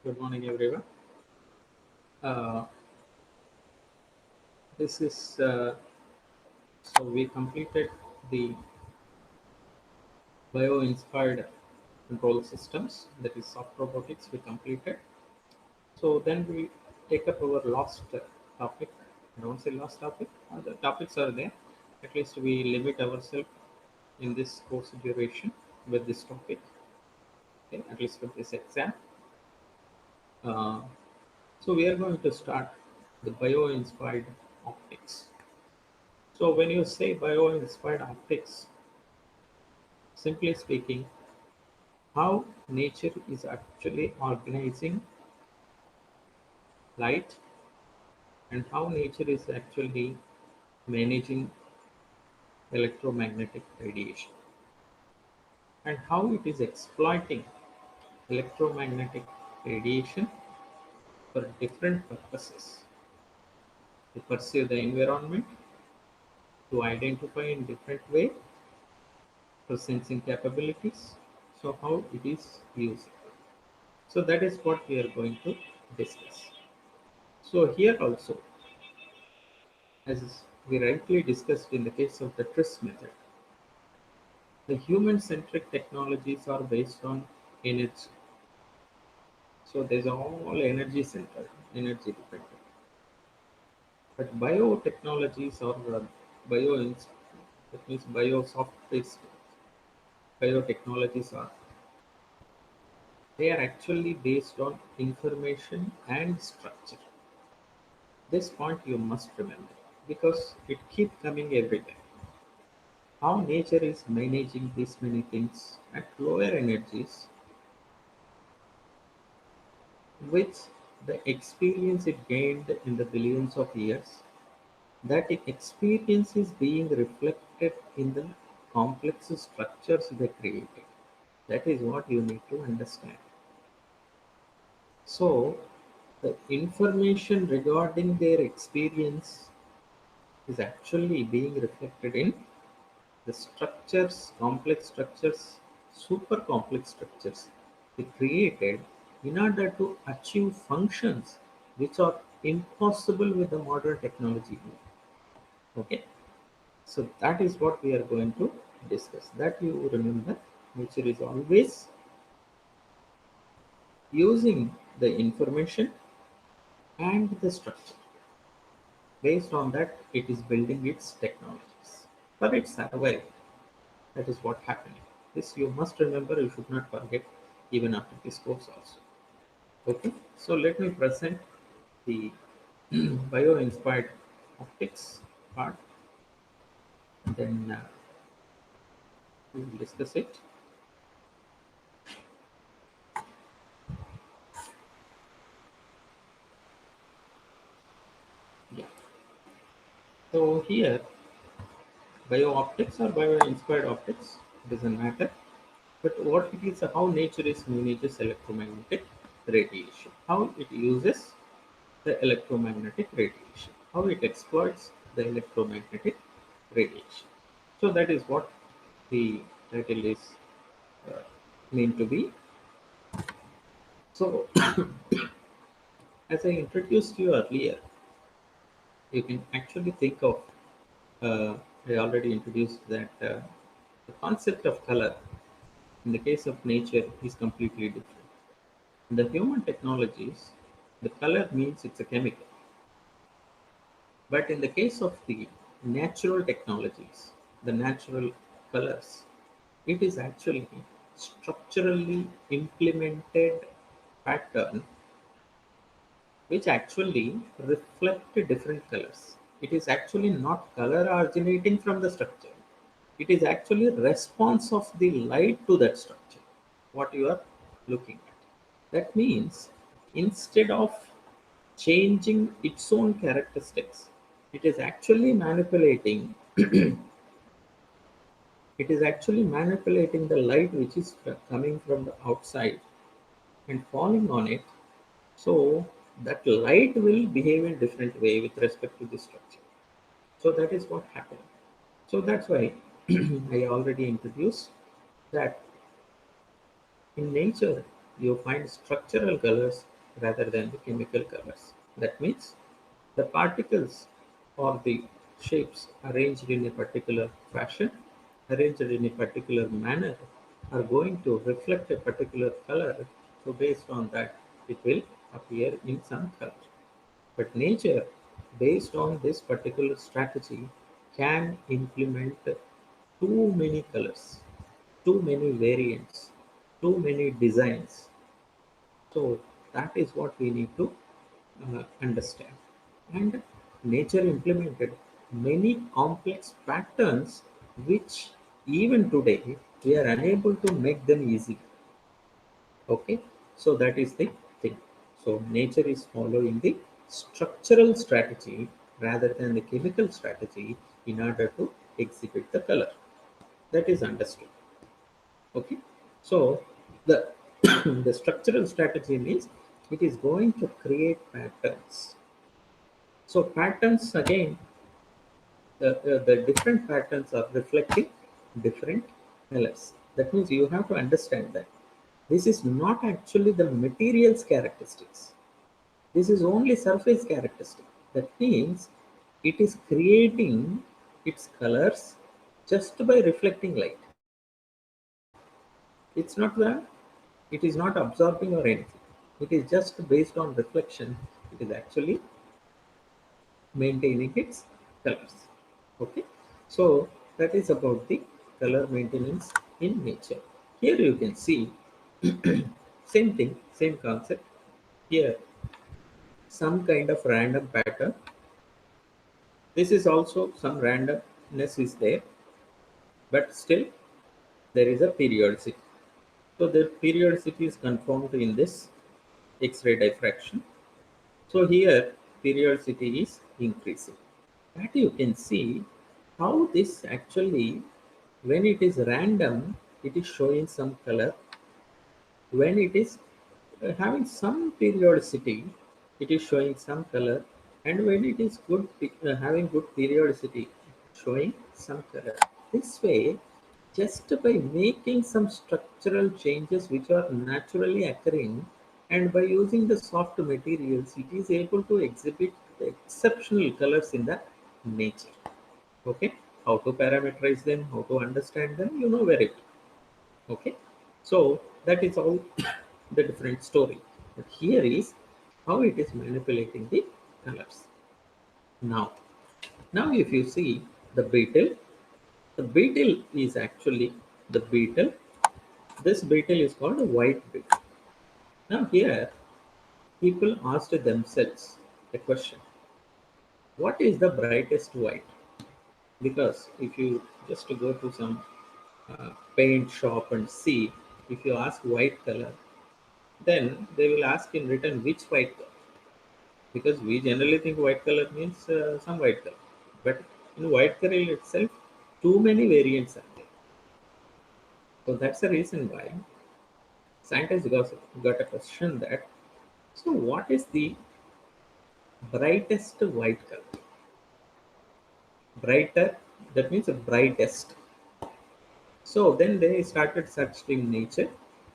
Good morning, everyone. Uh, this is so we completed the bio-inspired control systems, that is soft robotics. We completed. So then we take up our last topic. I don't say last topic. The topics are there. At least we limit ourselves in this course duration with this topic. Okay, at least with this exam. Uh, so we are going to start the bio-inspired optics. So when you say bio-inspired optics, simply speaking, how nature is actually organizing light and how nature is actually managing electromagnetic radiation and how it is exploiting electromagnetic radiation for different purposes to perceive the environment, to identify in different way for sensing capabilities. So how it is used. So that is what we are going to discuss. So here also, as we rightly discussed in the case of the TRIS method, the human-centric technologies are based on energy. So there's all energy centered, energy dependent. But biotechnologies or bio, that means biosoft-based biotechnologies are, they are actually based on information and structure. This point you must remember because it keeps coming every time. How nature is managing these many things at lower energies with the experience it gained in the billions of years, that experience is being reflected in the complex structures they created. That is what you need to understand. So, the information regarding their experience is actually being reflected in the structures, complex structures, super complex structures they created in order to achieve functions which are impossible with the modern technology. Okay, so that is what we are going to discuss. That you remember, nature is always using the information and the structure. Based on that, it is building its technologies for its survival. That is what happening. This you must remember, you should not forget even after this course also. Okay, so let me present the bio-inspired optics part, then we will discuss it. Yeah. So here, bio-optics or bio-inspired optics, doesn't matter. But what it is, how nature is manages electromagnetic radiation, how it uses the electromagnetic radiation, how it exploits the electromagnetic radiation. So that is what the title is uh, meant to be. So as I introduced you earlier, you can actually think of, I already introduced that the concept of color in the case of nature is completely different. In the human technologies, the color means it's a chemical. But in the case of the natural technologies, the natural colors, it is actually structurally implemented pattern which actually reflect different colors. It is actually not color originating from the structure. It is actually response of the light to that structure, what you are looking at. That means instead of changing its own characteristics, it is actually manipulating it is actually manipulating the light which is coming from the outside and falling on it, so that light will behave in different way with respect to the structure. So that is what happened. So that's why I already introduced that in nature you find structural colors rather than the chemical colors. That means the particles or the shapes arranged in a particular fashion, arranged in a particular manner, are going to reflect a particular color. So based on that, it will appear in some color. But nature, based on this particular strategy, can implement too many colors, too many variants, too many designs. So that is what we need to understand. And nature implemented many complex patterns which even today we are unable to make them easy. Okay, so that is the thing. So nature is following the structural strategy rather than the chemical strategy in order to exhibit the color. That is understood. Okay, so the the structural strategy means it is going to create patterns. So patterns again, the different patterns are reflecting different colors. That means you have to understand that this is not actually the material's characteristics. This is only surface characteristic. That means it is creating its colors just by reflecting light. It's not the, it is not absorbing or anything. It is just based on reflection. It is actually maintaining its colors. Okay, so that is about the color maintenance in nature. Here you can see same thing, same concept. Here some kind of random pattern. This is also some randomness is there, but still there is a periodicity. So the periodicity is confirmed in this X-ray diffraction. So here periodicity is increasing. That you can see how this actually, when it is random, it is showing some color. When it is having some periodicity, it is showing some color. And when it is having good periodicity, showing some color. This way, just by making some structural changes which are naturally occurring, and by using the soft materials, it is able to exhibit the exceptional colors in the nature. Okay, how to parameterize them, how to understand them, you know very well. Okay, so that is all the different story. But here is how it is manipulating the colors. Now now if you see the beetle, the beetle is actually the beetle. This beetle is called a white beetle. Now here people asked themselves a question: what is the brightest white? Because if you just go to some paint shop and see, if you ask white color, then they will ask in return which white color, because we generally think white color means some white color, but in white color itself too many variants are there. So that's the reason why scientists got a question that, so what is the brightest white color? Brighter, that means the brightest. So then they started searching in nature.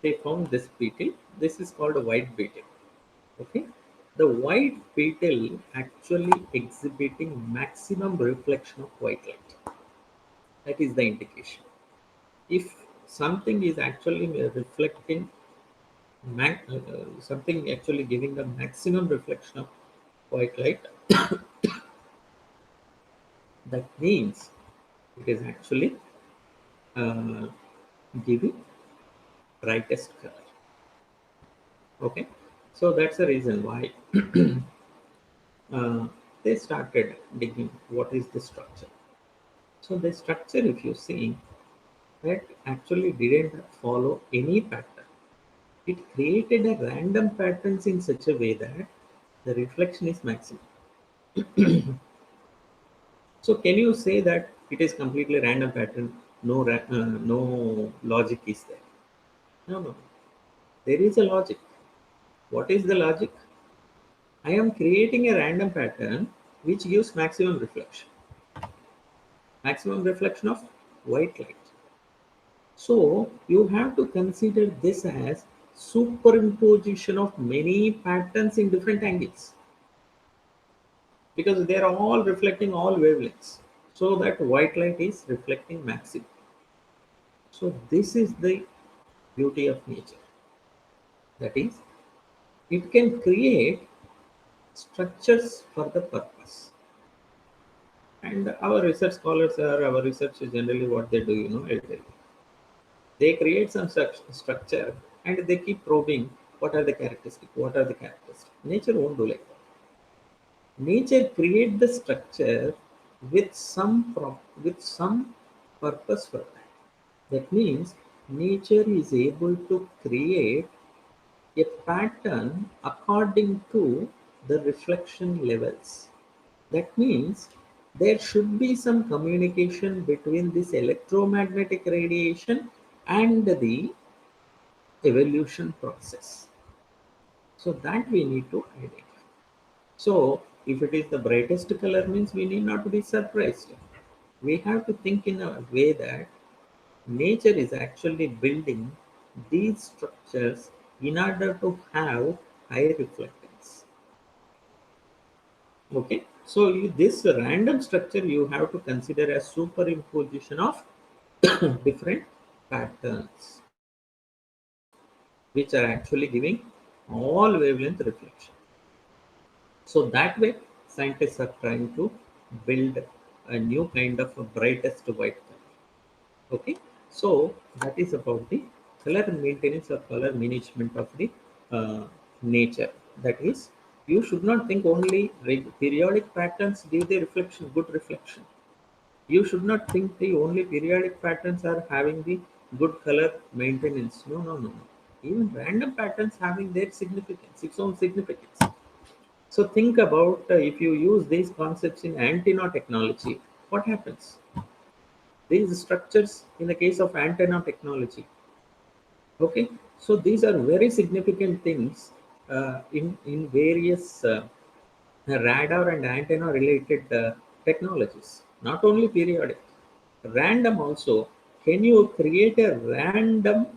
They found this beetle. This is called a white beetle. Okay. The white beetle actually exhibiting maximum reflection of white light. That is the indication. If something is actually reflecting, something actually giving the maximum reflection of white light, that means it is actually uh, giving brightest color. Okay, so that's the reason why uh, they started digging what is the structure. So the structure, if you see, that actually didn't follow any pattern. It created a random patterns in such a way that the reflection is maximum. So can you say that it is completely random pattern? No, no logic is there. No, no. There is a logic. What is the logic? I am creating a random pattern which gives maximum reflection of white light. So you have to consider this as superimposition of many patterns in different angles, because they are all reflecting all wavelengths, so that white light is reflecting maximum. So this is the beauty of nature. That is, it can create structures for the purpose. And our research scholars are our researchers generally what they do, I'll tell you. They create some structure and they keep probing what are the characteristics, what are the characteristics. Nature won't do like that. Nature create the structure with with some purpose for that. That means nature is able to create a pattern according to the reflection levels. That means there should be some communication between this electromagnetic radiation and the evolution process. So that we need to identify. So if it is the brightest color means we need not to be surprised. We have to think in a way that nature is actually building these structures in order to have high reflectance. Okay, so this random structure you have to consider as superimposition of different patterns, which are actually giving all wavelength reflection. So that way, scientists are trying to build a new kind of a brightest white color. Okay, so that is about the color maintenance or color management of the nature. That is, you should not think only periodic patterns give the reflection, good reflection. You should not think the only periodic patterns are having the good color maintenance. No, no, no, no. Even random patterns having their significance, its own significance. So think about if you use these concepts in antenna technology, what happens? These structures in the case of antenna technology. Okay, so these are very significant things in various radar and antenna related technologies. Not only periodic, random also. Can you create a random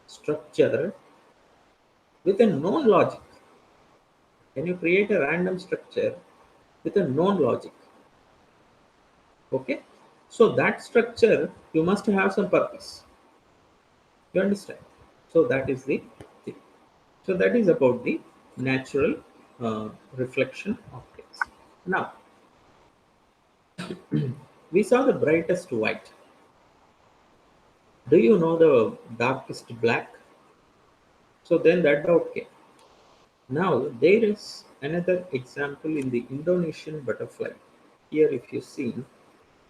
structure with a known logic? Can you create a random structure with a known logic? Okay, so that structure you must have some purpose. You understand? So that is the thing. So that is about the natural reflection optics. Now we saw the brightest white. Do you know the darkest black? So then that doubt came. Now there is another example in the Indonesian butterfly. Here, if you see,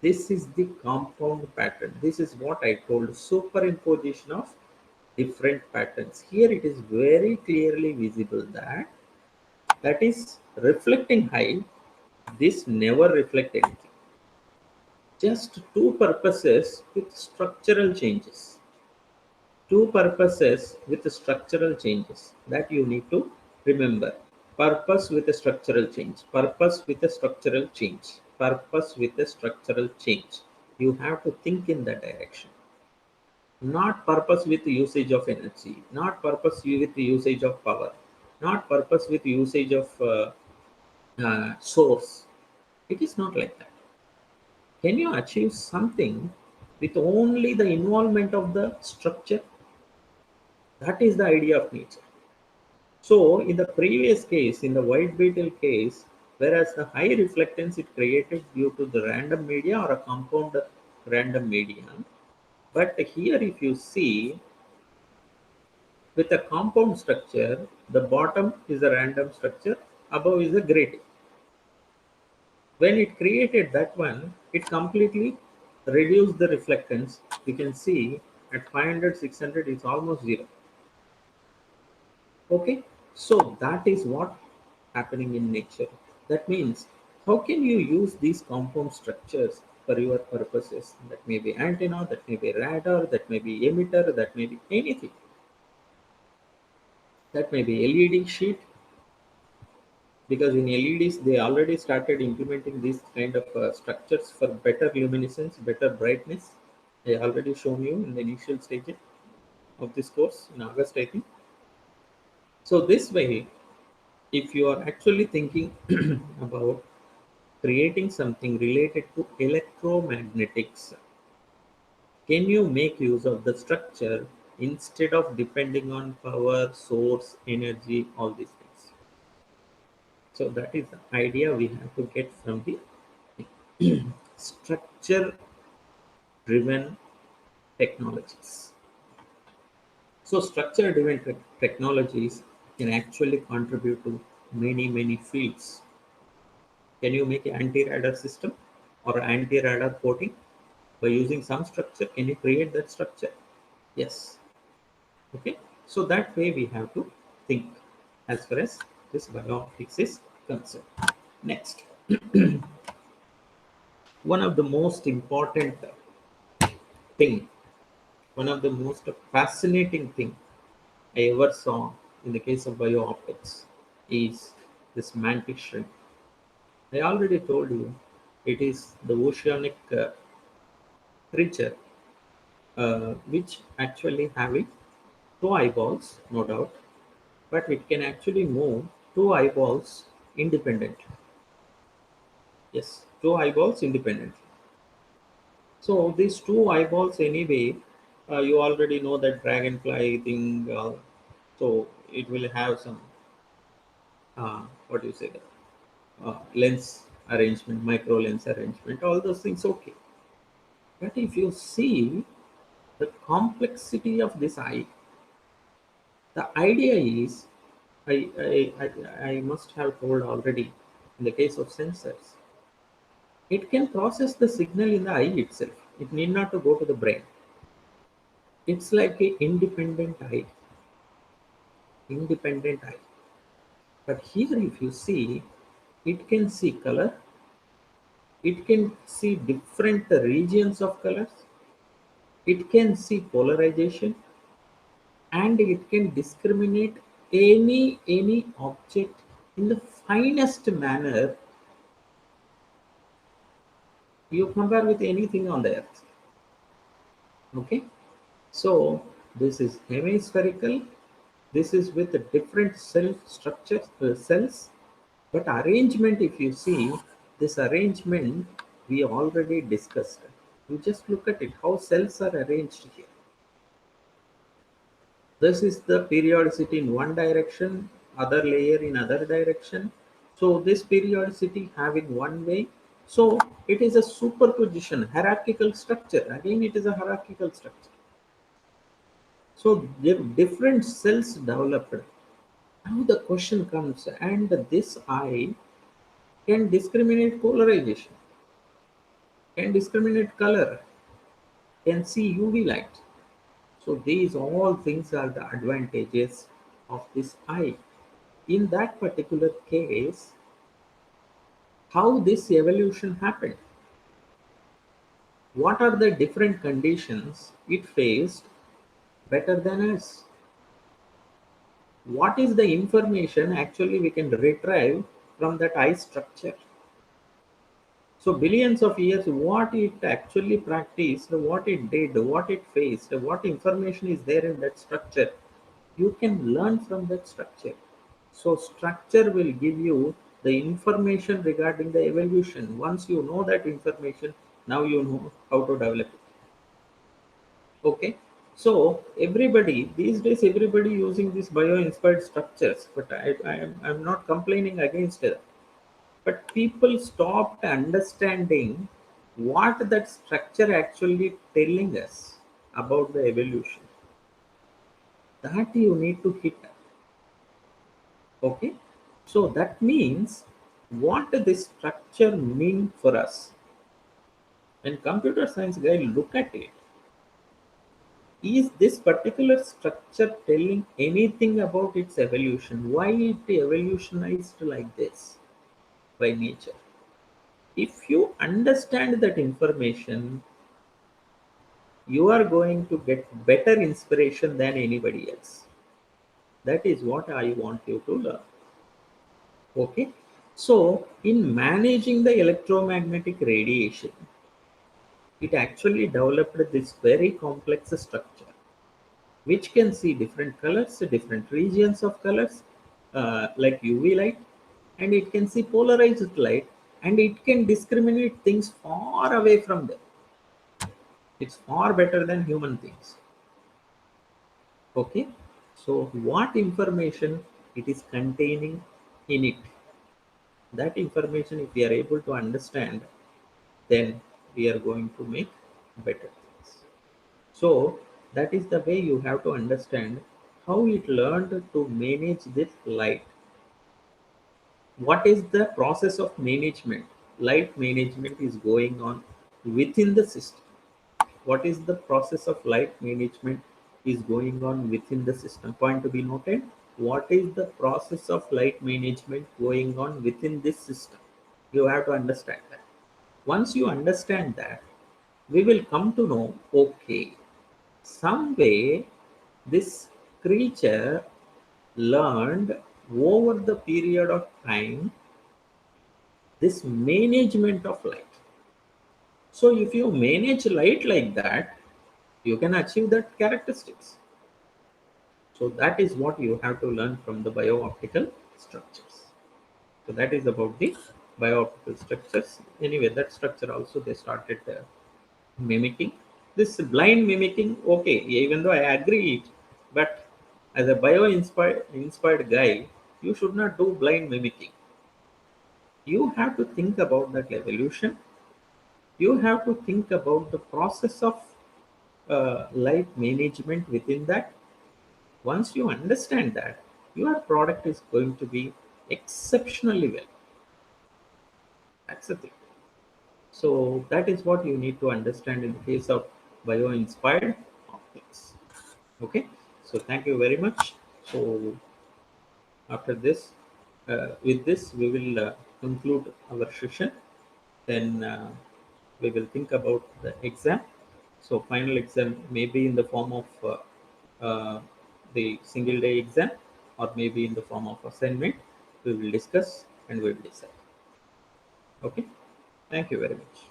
this is the compound pattern. This is what I told, superimposition of different patterns. Here it is very clearly visible that that is reflecting high. This never reflect anything. Just two purposes with structural changes. Two purposes with structural changes that you need to remember. Purpose with a structural change. Purpose with a structural change. Purpose with a structural change. You have to think in that direction. Not purpose with usage of energy. Not purpose with usage of power. Not purpose with usage of source. It is not like that. Can you achieve something with only the involvement of the structure? That is the idea of nature. So, in the previous case, in the white beetle case, whereas the high reflectance it created due to the random media or a compound random medium, but here if you see with a compound structure, the bottom is a random structure, above is a grating. When it created that one, it completely reduced the reflectance. You can see at 500, 600 is almost zero. Okay, so that is what happening in nature. That means how can you use these compound structures for your purposes? That may be antenna, that may be radar, that may be emitter, that may be anything. That may be LED sheet, because in LEDs they already started implementing these kind of structures for better luminescence, better brightness. I already shown you in the initial stage of this course in August, I think. So this way, if you are actually thinking about creating something related to electromagnetics, can you make use of the structure instead of depending on power, source, energy, all these things? So that is the idea we have to get from the structure driven technologies. So structure driven technologies can actually contribute to many fields. Can you make an anti-radar system or anti-radar coating by using some structure? Can you create that structure? Yes. Okay. So that way we have to think as far as this biooptics is concerned. Next, one of the most important thing, one of the most fascinating thing I ever saw in the case of biooptics is this mantic shrimp. I already told you it is the oceanic creature which actually having two eyeballs, no doubt, but it can actually move two eyeballs independently. Yes, two eyeballs independently. So these two eyeballs anyway, you already know that dragonfly thing. So it will have some what do you say that lens arrangement, micro lens arrangement, all those things. Okay, but if you see the complexity of this eye, the idea is, I must have told already, in the case of sensors, it can process the signal in the eye itself. It need not to go to the brain. It's like a independent eye. But here, if you see, it can see color, it can see different regions of colors, it can see polarization, and it can discriminate any object in the finest manner you compare with anything on the earth. Okay, so this is hemispherical, this is with a different cell structures, cells, but arrangement, if you see this arrangement, we already discussed. You just look at it, how cells are arranged here. This is the periodicity in one direction, other layer in other direction. So this periodicity having one way. So it is a superposition, hierarchical structure. Again, it is a hierarchical structure. So different cells developed. Now the question comes, and this eye can discriminate polarization, can discriminate color, can see UV light. So these all things are the advantages of this eye. In that particular case, how this evolution happened, what are the different conditions it faced better than us, what is the information actually we can retrieve from that eye structure. So billions of years, what it actually practiced, what it did, what it faced, what information is there in that structure, you can learn from that structure. So structure will give you the information regarding the evolution. Once you know that information, now you know how to develop it. Okay. So everybody these days, everybody using these bio-inspired structures, but I'm not complaining against it. But people stopped understanding what that structure actually telling us about the evolution. That you need to hit. Okay. So that means what this structure mean for us. When computer science guy look at it, is this particular structure telling anything about its evolution? Why it evolutionized like this by nature? If you understand that information, you are going to get better inspiration than anybody else. That is what I want you to learn. Okay. So in managing the electromagnetic radiation, it actually developed this very complex structure. which can see different colors, different regions of colors, like UV light, and it can see polarized light, and it can discriminate things far away from them. It's far better than human things. Okay, so what information it is containing in it, that information, if we are able to understand, then we are going to make better things. So that is the way you have to understand how it learned to manage this light. What is the process of management? Light management is going on within the system. What is the process of light management is going on within the system? Point to be noted. What is the process of light management going on within this system? You have to understand that. Once you understand that, we will come to know, okay, some way this creature learned over the period of time this management of light. So if you manage light like that, you can achieve that characteristics. So that is what you have to learn from the biooptical structures. So that is about the biooptical structures. Anyway, that structure also they started mimicking. This blind mimicking, okay, even though I agree it, but as a bio inspired guy, you should not do blind mimicking. You have to think about that evolution. You have to think about the process of light management within that. Once you understand that, your product is going to be exceptionally well. That's the thing. So that is what you need to understand in the case of bio-inspired optics. Okay. So thank you very much. So after this, with this, we will conclude our session. Then we will think about the exam. So final exam may be in the form of the single day exam, or maybe in the form of assignment. We will discuss and we will decide. Okay. Thank you very much.